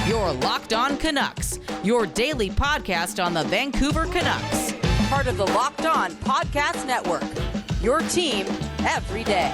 Your Locked On Canucks, your daily podcast on the Vancouver Canucks. Part of the Locked On Podcast Network, your team every day.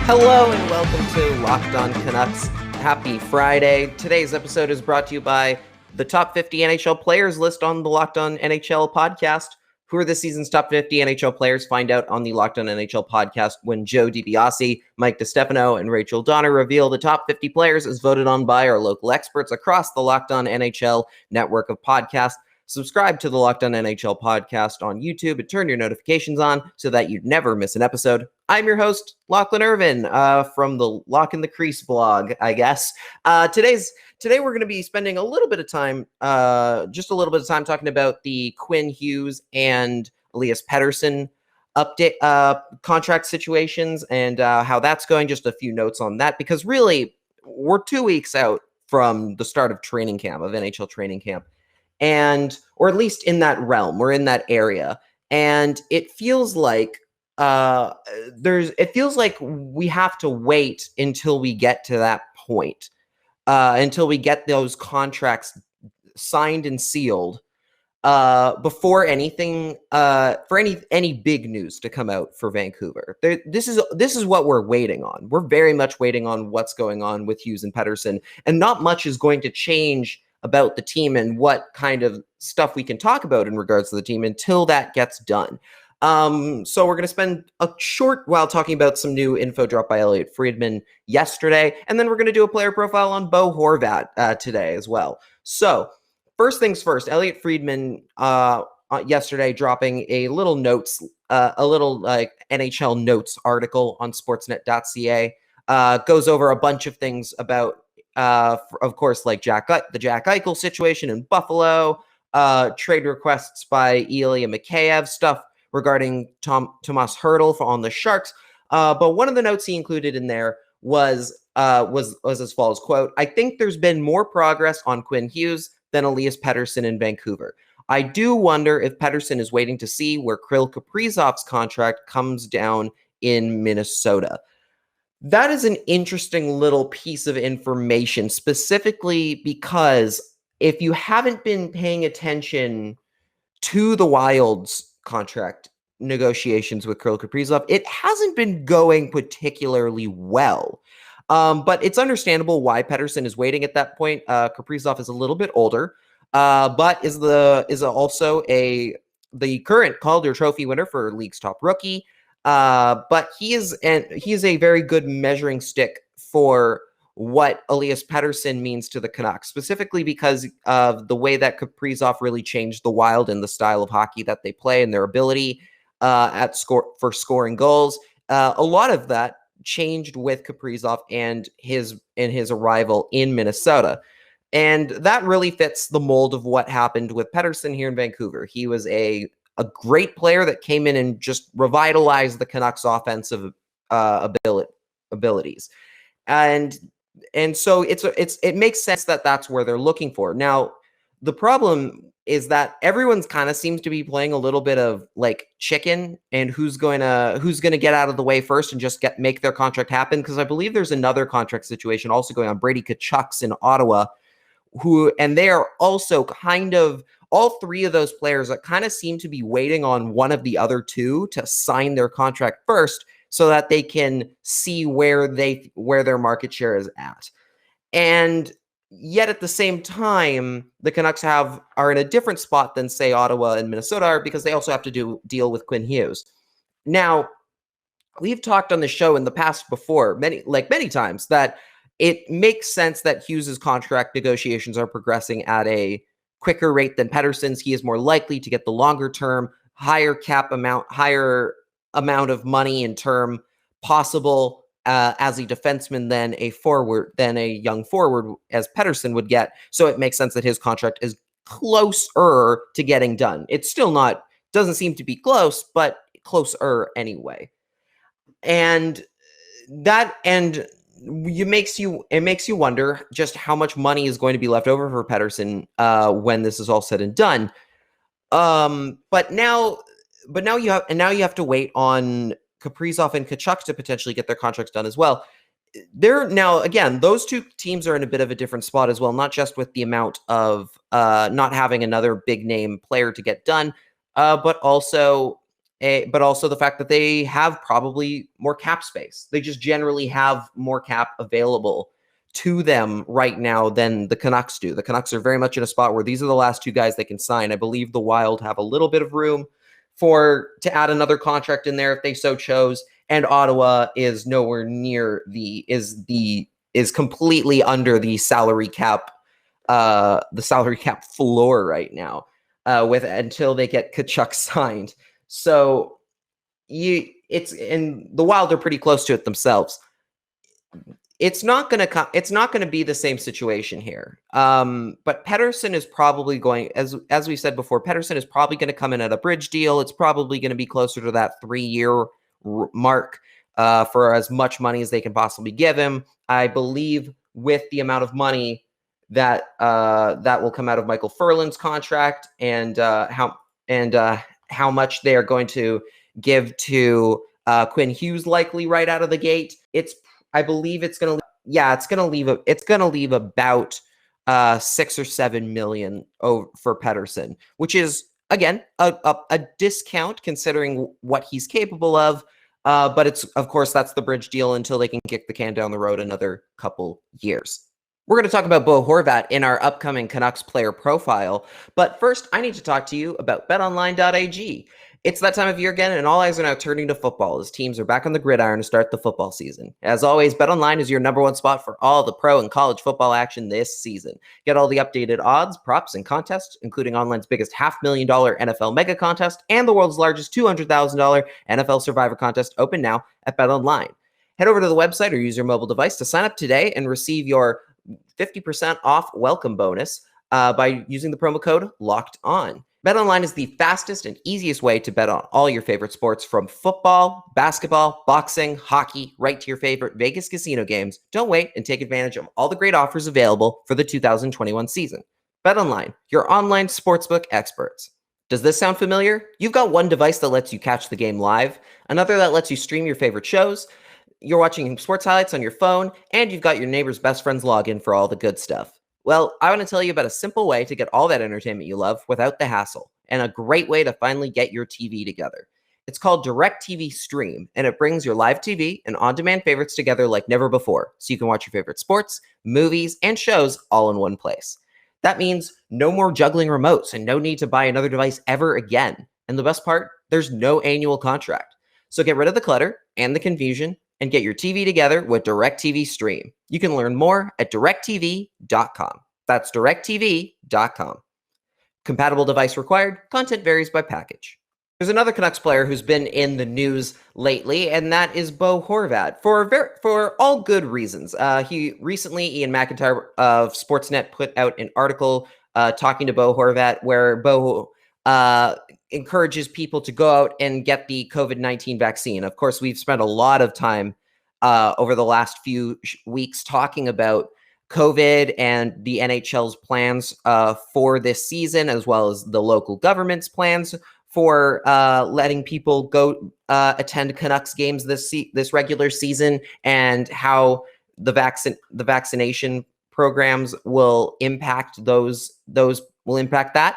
Hello and welcome to Locked On Canucks. Happy Friday. Today's episode is brought to you by the top 50 NHL players list on the Locked On NHL podcast. Who are this season's top 50 NHL players? Find out on the Locked On NHL podcast when Joe DiBiase, Mike DiStefano, and Rachel Donner reveal the top 50 players as voted on by our local experts across the Locked On NHL network of podcasts. Subscribe to the Locked On NHL podcast on YouTube and turn your notifications on so that you never miss an episode. I'm your host, Lachlan Irvin, from the Lock in the Crease blog, I guess. Today we're going to be spending a little bit of time, talking about the Quinn, Hughes, and Elias Pettersson update contract situations and how that's going. Just a few notes on that, because really we're 2 weeks out from the start of NHL training camp. Or at least in that realm, we're in that area, and it feels like we have to wait until we get to that point, until we get those contracts signed and sealed, before anything, for any big news to come out for Vancouver. This is what we're waiting on. We're very much waiting on what's going on with Hughes and Pettersson, and not much is going to change about the team and what kind of stuff we can talk about in regards to the team until that gets done. So we're going to spend a short while talking about some new info dropped by Elliot Friedman yesterday, and then we're going to do a player profile on Bo Horvat today as well. So first things first, Elliot Friedman yesterday dropping a little NHL notes article on sportsnet.ca, goes over a bunch of things about of course, like the Jack Eichel situation in Buffalo, trade requests by Ilya Mikheyev, stuff regarding Tomas Hertl on the Sharks. But one of the notes he included in there was as follows, quote, "I think there's been more progress on Quinn Hughes than Elias Pettersson in Vancouver. I do wonder if Pettersson is waiting to see where Kirill Kaprizov's contract comes down in Minnesota." That is an interesting little piece of information, specifically because if you haven't been paying attention to the Wild's contract negotiations with Kirill Kaprizov, it hasn't been going particularly well. But it's understandable why Pettersson is waiting at that point. Kaprizov is a little bit older, but is also the current Calder Trophy winner for league's top rookie. But he is a very good measuring stick for what Elias Pettersson means to the Canucks, specifically because of the way that Kaprizov really changed the Wild and the style of hockey that they play and their ability for scoring goals. A lot of that changed with Kaprizov and his arrival in Minnesota. And that really fits the mold of what happened with Pettersson here in Vancouver. He was a great player that came in and just revitalized the Canucks' offensive abilities, and so it makes sense that that's where they're looking for. Now, the problem is that everyone's kind of seems to be playing a little bit of like chicken, and who's going to get out of the way first and just make their contract happen. Because I believe there's another contract situation also going on. Brady Tkachuk's in Ottawa, and they are also kind of. All three of those players that kind of seem to be waiting on one of the other two to sign their contract first so that they can see where their market share is at. And yet at the same time, the Canucks are in a different spot than, say, Ottawa and Minnesota are, because they also have to deal with Quinn Hughes. Now, we've talked on the show in the past before, many times, that it makes sense that Hughes' contract negotiations are progressing at a quicker rate than Pettersson's. He is more likely to get the longer term, higher amount of money in term possible as a defenseman than a young forward as Pettersson would get. So it makes sense that his contract is closer to getting done. It's still doesn't seem to be close, but closer anyway. And it makes you wonder just how much money is going to be left over for Pettersson when this is all said and done. But now you have to wait on Kaprizov and Tkachuk to potentially get their contracts done as well. they're now, again, those two teams are in a bit of a different spot as well, not just with the amount of not having another big name player to get done, but also the fact that they have probably more cap space. They just generally have more cap available to them right now than the Canucks do. The Canucks are very much in a spot where these are the last two guys they can sign. I believe the Wild have a little bit of room to add another contract in there if they so chose. And Ottawa is nowhere near is completely under the salary cap floor right now, until they get Tkachuk signed. So and the Wild are pretty close to it themselves. It's not going to be the same situation here. But Pettersson is probably going, as we said before, Pettersson is probably going to come in at a bridge deal. It's probably going to be closer to that 3-year mark for as much money as they can possibly give him. I believe with the amount of money that will come out of Michael Furlan's contract and how much they are going to give to Quinn Hughes likely right out of the gate. I believe it's going to leave about 6 or 7 million for Pettersson, which is, again, a discount considering what he's capable of. But that's the bridge deal until they can kick the can down the road another couple years. We're going to talk about Bo Horvat in our upcoming Canucks player profile. But first, I need to talk to you about BetOnline.ag. It's that time of year again, and all eyes are now turning to football as teams are back on the gridiron to start the football season. As always, BetOnline is your number one spot for all the pro and college football action this season. Get all the updated odds, props, and contests, including online's biggest $500,000 NFL mega contest and the world's largest $200,000 NFL Survivor contest, open now at BetOnline. Head over to the website or use your mobile device to sign up today and receive your 50% off welcome bonus by using the promo code LOCKEDON. BetOnline is the fastest and easiest way to bet on all your favorite sports, from football, basketball, boxing, hockey, right to your favorite Vegas casino games. Don't wait and take advantage of all the great offers available for the 2021 season. BetOnline, your online sportsbook experts. Does this sound familiar? You've got one device that lets you catch the game live, another that lets you stream your favorite shows, you're watching sports highlights on your phone, and you've got your neighbor's best friend's login for all the good stuff. Well, I want to tell you about a simple way to get all that entertainment you love without the hassle, and a great way to finally get your TV together. It's called DirecTV Stream, and it brings your live TV and on-demand favorites together like never before, so you can watch your favorite sports, movies, and shows all in one place. That means no more juggling remotes and no need to buy another device ever again. And the best part, there's no annual contract. So get rid of the clutter and the confusion and get your TV together with DirecTV Stream. You can learn more at directtv.com. That's directtv.com. Compatible device required. Content varies by package. There's another Canucks player who's been in the news lately, and that is Bo Horvat for all good reasons. Ian McIntyre of Sportsnet put out an article talking to Bo Horvat where Bo encourages people to go out and get the COVID-19 vaccine. Of course, we've spent a lot of time over the last few weeks talking about COVID and the NHL's plans for this season, as well as the local government's plans for letting people go attend Canucks games this regular season, and how the vaccination programs will impact will impact that.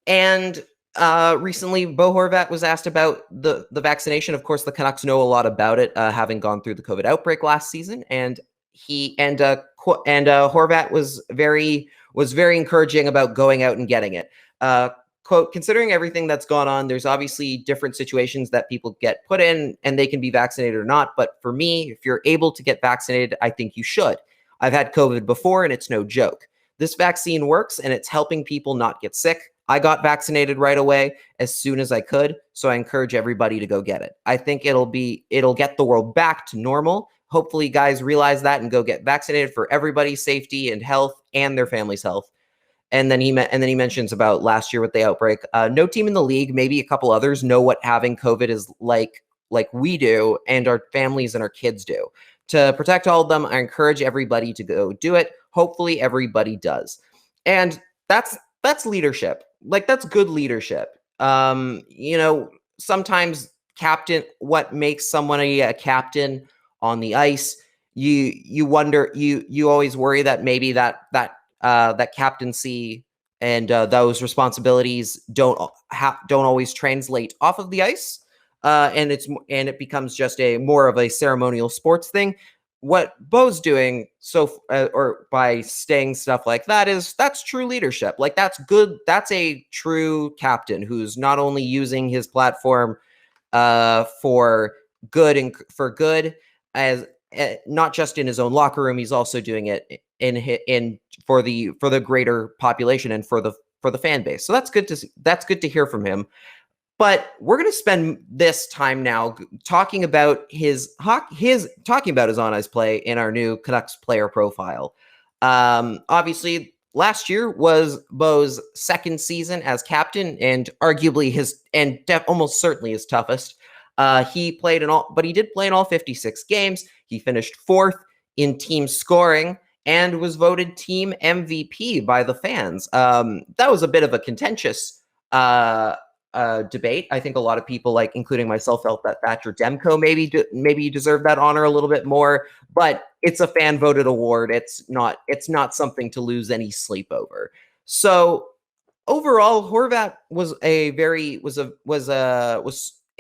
And recently, Bo Horvat was asked about the vaccination. Of course, the Canucks know a lot about it, having gone through the COVID outbreak last season, and Horvat was very encouraging about going out and getting it. Quote, considering everything that's gone on, there's obviously different situations that people get put in and they can be vaccinated or not. But for me, if you're able to get vaccinated, I think you should. I've had COVID before and it's no joke. This vaccine works and it's helping people not get sick. I got vaccinated right away as soon as I could. So I encourage everybody to go get it. I think it'll get the world back to normal. Hopefully guys realize that and go get vaccinated for everybody's safety and health and their family's health. And then he mentions about last year with the outbreak. No team in the league, maybe a couple others, know what having COVID is like we do, and our families and our kids do. To protect all of them, I encourage everybody to go do it. Hopefully everybody does. And that's leadership. Like, that's good leadership. Sometimes what makes someone a captain on the ice you wonder, you always worry that maybe that captaincy and those responsibilities don't always translate off of the ice, and it becomes just a more of a ceremonial sports thing. What Bo's doing or by saying stuff like that's true leadership. Like, that's good. That's a true captain who's not only using his platform for good as not just in his own locker room. He's also doing it in for the greater population and for the fan base. So that's good to hear from him. But we're going to spend this time now talking about his on ice play in our new Canucks player profile. Obviously, last year was Bo's second season as captain, and arguably almost certainly his toughest. He did play in all 56 games. He finished fourth in team scoring and was voted team MVP by the fans. That was a bit of a contentious debate. I think a lot of people, including myself, felt that Thatcher Demko maybe deserved that honor a little bit more, but it's a fan voted award. It's not something to lose any sleep over. So overall, Horvat was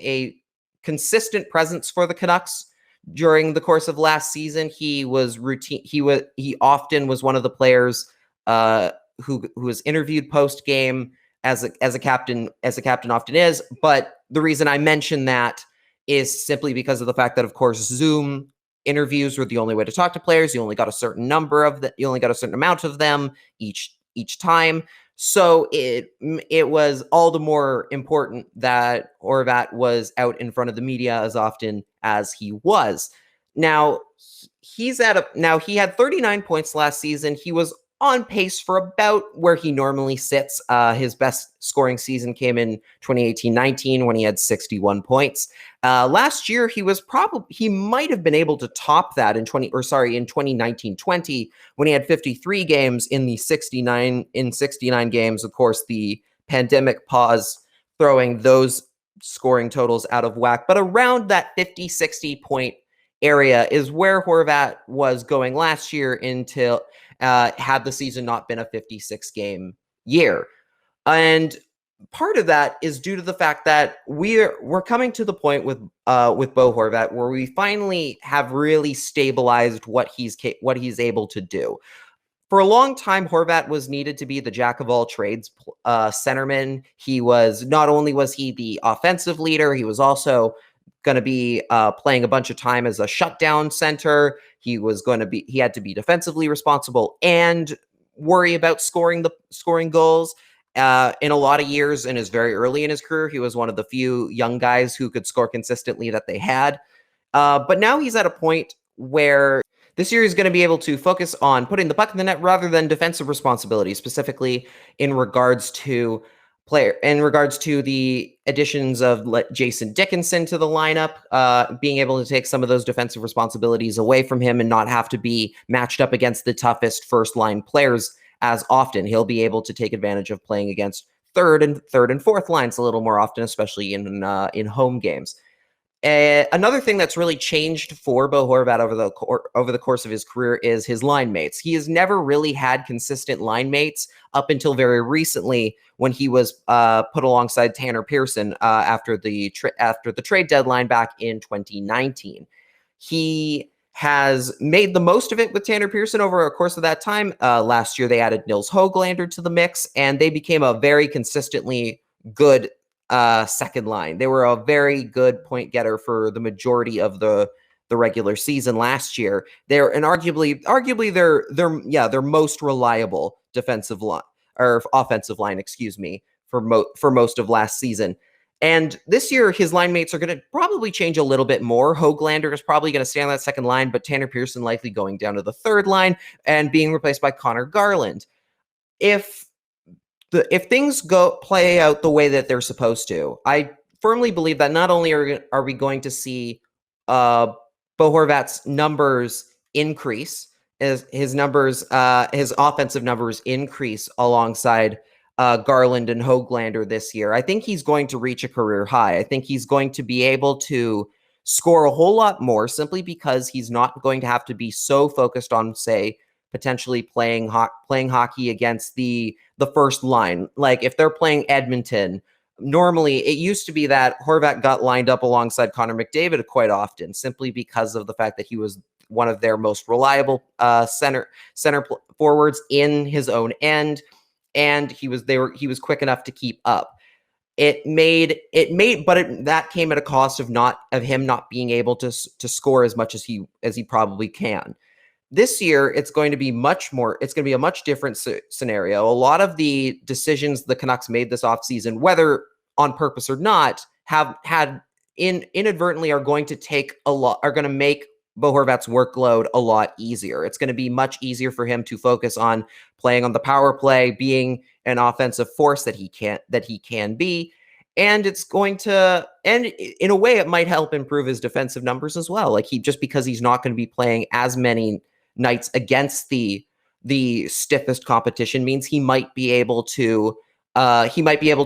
a consistent presence for the Canucks during the course of last season. He was routine. He often was one of the players who was interviewed post game, as a captain often is. But the reason I mention that is simply because of the fact that, of course, Zoom interviews were the only way to talk to players. You only got a certain amount of them each time. So it was all the more important that Horvat was out in front of the media as often as he was. Now he had 39 points last season. He was on pace for about where he normally sits. His best scoring season came in 2018-19 when he had 61 points. Last year, he might have been able to top that in 2019-20 when he had 53 games in 69 games. Of course, the pandemic pause throwing those scoring totals out of whack. But around that 50-60 point area is where Horvat was going last year until had the season not been a 56 game year. And part of that is due to the fact that we're coming to the point with Bo Horvat where we finally have really stabilized what he's able to do. For a long time, Horvat was needed to be the jack of all trades centerman. Not only was he the offensive leader, he was also going to be playing a bunch of time as a shutdown center. He had to be defensively responsible and worry about scoring goals. In a lot of years, and is very early in his career, he was one of the few young guys who could score consistently that they had. But now he's at a point where this year he's going to be able to focus on putting the puck in the net rather than defensive responsibility, specifically in regards to the additions of Jason Dickinson to the lineup, being able to take some of those defensive responsibilities away from him and not have to be matched up against the toughest first line players as often. He'll be able to take advantage of playing against third and fourth lines a little more often, especially in home games. Another thing that's really changed for Bo Horvat over the course of his career is his line mates. He has never really had consistent line mates up until very recently when he was put alongside Tanner Pearson after the trade deadline back in 2019. He has made the most of it with Tanner Pearson over a course of that time. Last year, they added Nils Höglander to the mix, and they became a very consistently good second line. They were a very good point getter for the majority of the regular season last year. They're arguably their most reliable defensive line or offensive line, for most of last season. And this year, his line mates are going to probably change a little bit more. Höglander is probably going to stay on that second line, but Tanner Pearson likely going down to the third line and being replaced by Connor Garland. If things play out the way that they're supposed to, I firmly believe that not only are we going to see Bo Horvat's numbers increase, his offensive numbers increase alongside Garland and Höglander this year. I think he's going to reach a career high. I think he's going to be able to score a whole lot more simply because he's not going to have to be so focused on, say, potentially playing hockey against the first line. Like if they're playing Edmonton, normally it used to be that Horvat got lined up alongside Connor McDavid quite often, simply because of the fact that he was one of their most reliable center forwards in his own end, and he was quick enough to keep up. That came at a cost of him not being able to score as much as he probably can. This year, it's going to be a much different scenario. A lot of the decisions the Canucks made this offseason, whether on purpose or not, inadvertently are going to make Bo Horvat's workload a lot easier. It's going to be much easier for him to focus on playing on the power play, being an offensive force that he can be. And it's going to, and in a way, it might help improve his defensive numbers as well. Like because he's not going to be playing as many nights against the stiffest competition means he might be able to be able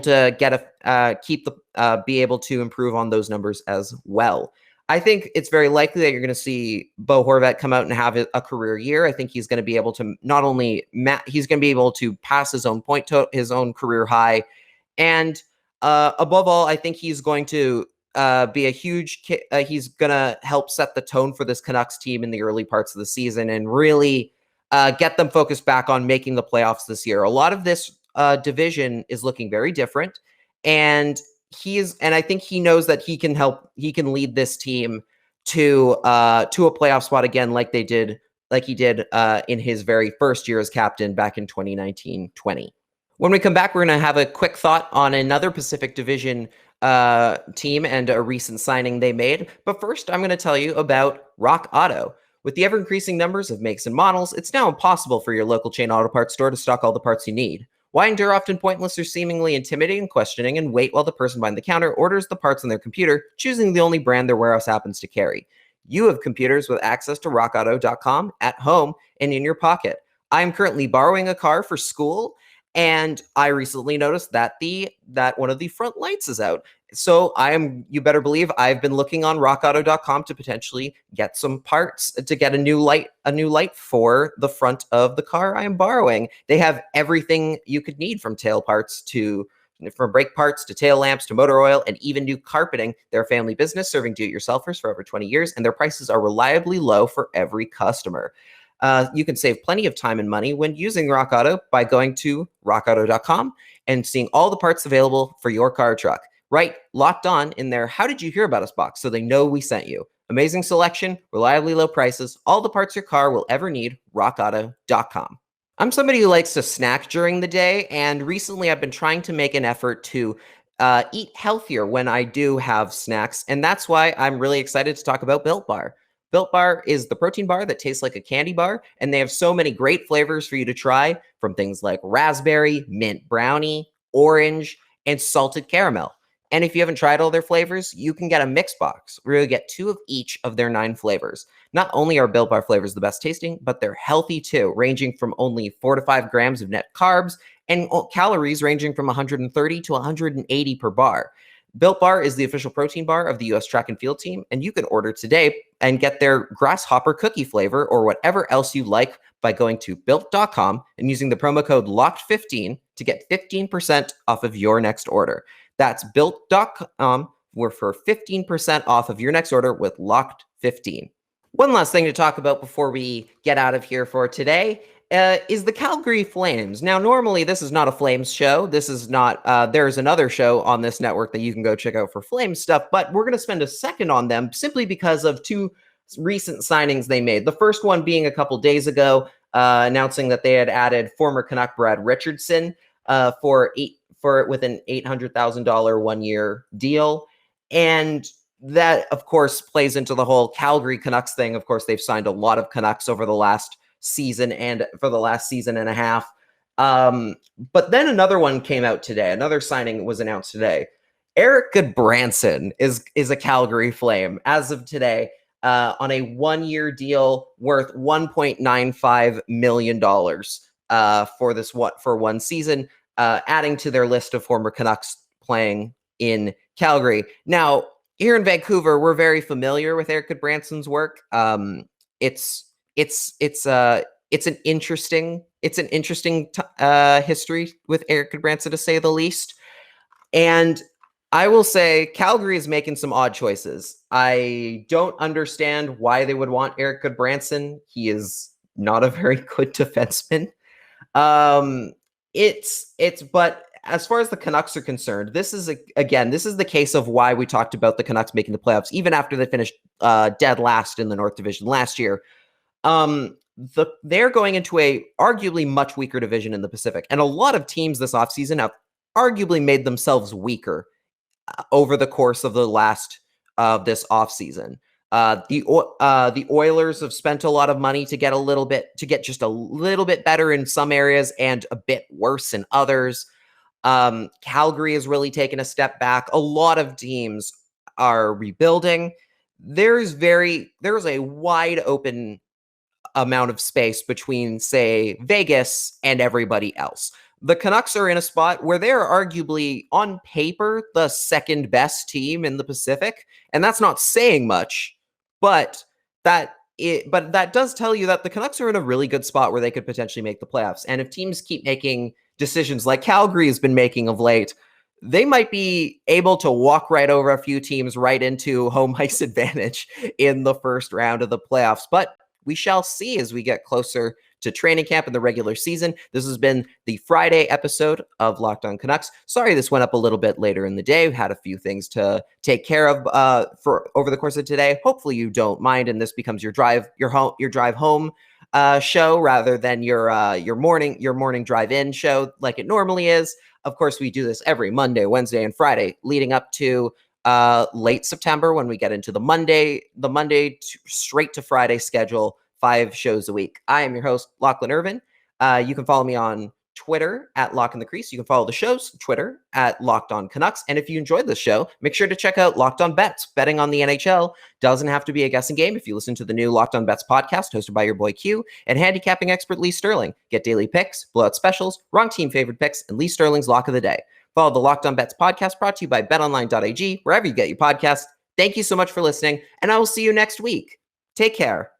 to improve on those numbers as well. I think it's very likely that you're going to see Bo Horvat come out and have a career year. I think he's going to be able to not only he's going to be able to pass his own his own career high, and above all, I think he's going to be a huge. He's going to help set the tone for this Canucks team in the early parts of the season and really get them focused back on making the playoffs this year. A lot of this division is looking very different, and I think he knows that he can lead this team to a playoff spot again, like he did in his very first year as captain back in 2019-20. When we come back, we're going to have a quick thought on another Pacific Division team and a recent signing they made. But first, I'm going to tell you about Rock Auto. With the ever-increasing numbers of makes and models, it's now impossible for your local chain auto parts store to stock all the parts you need. Why endure often pointless or seemingly intimidating questioning and wait while the person behind the counter orders the parts on their computer, choosing the only brand their warehouse happens to carry? You have computers with access to rockauto.com at home and in your pocket. I am currently borrowing a car for school, and I recently noticed that one of the front lights is out. So you better believe I've been looking on rockauto.com to potentially get some parts to get a new light for the front of the car I am borrowing. They have everything you could need, from brake parts to tail lamps to motor oil and even new carpeting. They're a family business serving do-it-yourselfers for over 20 years, and their prices are reliably low for every customer. You can save plenty of time and money when using Rock Auto by going to rockauto.com and seeing all the parts available for your car or truck. Right, locked on in their "How did you hear about us" box, so they know we sent you. Amazing selection, reliably low prices, all the parts your car will ever need. rockauto.com. I'm somebody who likes to snack during the day, and recently I've been trying to make an effort to eat healthier when I do have snacks, and that's why I'm really excited to talk about Built Bar. Built Bar is the protein bar that tastes like a candy bar, and they have so many great flavors for you to try, from things like raspberry, mint brownie, orange, and salted caramel. And if you haven't tried all their flavors, you can get a mix box where you'll get 2 of each of their 9 flavors. Not only are Built Bar flavors the best tasting, but they're healthy too, ranging from only 4 to 5 grams of net carbs and calories ranging from 130 to 180 per bar. Built Bar is the official protein bar of the U.S. track and field team, and you can order today and get their grasshopper cookie flavor or whatever else you like by going to built.com and using the promo code LOCKED15 to get 15% off of your next order. That's built.com, where for 15% off of your next order with LOCKED15. One last thing to talk about before we get out of here for today is the Calgary Flames. Now, normally this is not a Flames show. This is not, there's another show on this network that you can go check out for Flames stuff, but we're going to spend a second on them simply because of 2 recent signings they made. The first one being a couple days ago, announcing that they had added former Canuck Brad Richardson with an $800,000 1-year deal. And that, of course, plays into the whole Calgary Canucks thing. Of course, they've signed a lot of Canucks over the last season and for the last season and a half. But then another one came out today. Another signing was announced today. Erik Gudbranson is a Calgary Flame as of today on a 1-year deal worth $1.95 million for one season. Adding to their list of former Canucks playing in Calgary. Now, here in Vancouver, we're very familiar with Erik Gudbranson's work. It's an interesting history with Erik Gudbranson, to say the least. And I will say Calgary is making some odd choices. I don't understand why they would want Erik Gudbranson. He is not a very good defenseman. But as far as the Canucks are concerned, this is the case of why we talked about the Canucks making the playoffs, even after they finished dead last in the North Division last year. They're going into a arguably much weaker division in the Pacific, and a lot of teams this offseason have arguably made themselves weaker over the course of the last this offseason. The Oilers have spent a lot of money to get just a little bit better in some areas and a bit worse in others. Calgary has really taken a step back. A lot of teams are rebuilding. There's a wide open amount of space between, say, Vegas and everybody else. The Canucks are in a spot where they're arguably, on paper, the second best team in the Pacific, and that's not saying much, but that does tell you that the Canucks are in a really good spot where they could potentially make the playoffs. And if teams keep making decisions like Calgary has been making of late, they might be able to walk right over a few teams right into home ice advantage in the first round of the playoffs. But we shall see as we get closer to training camp in the regular season. This has been the Friday episode of Locked On Canucks. Sorry this went up a little bit later in the day. We had a few things to take care of for over the course of today. Hopefully you don't mind, and this becomes your drive home show rather than your morning drive-in show like it normally is. Of course, we do this every Monday, Wednesday, and Friday leading up to late September when we get into the Monday straight to Friday schedule, 5 shows a week. I am your host, Lachlan Irvin. You can follow me on Twitter at Lock in the Crease. You can follow the show's Twitter at Locked On Canucks. And if you enjoyed this show, make sure to check out Locked On Bets. Betting on the NHL doesn't have to be a guessing game. If you listen to the new Locked On Bets podcast hosted by your boy Q and handicapping expert Lee Sterling, get daily picks, blowout specials, wrong team favorite picks, and Lee Sterling's lock of the day. Follow the Locked On Bets podcast brought to you by BetOnline.ag, wherever you get your podcasts. Thank you so much for listening, and I will see you next week. Take care.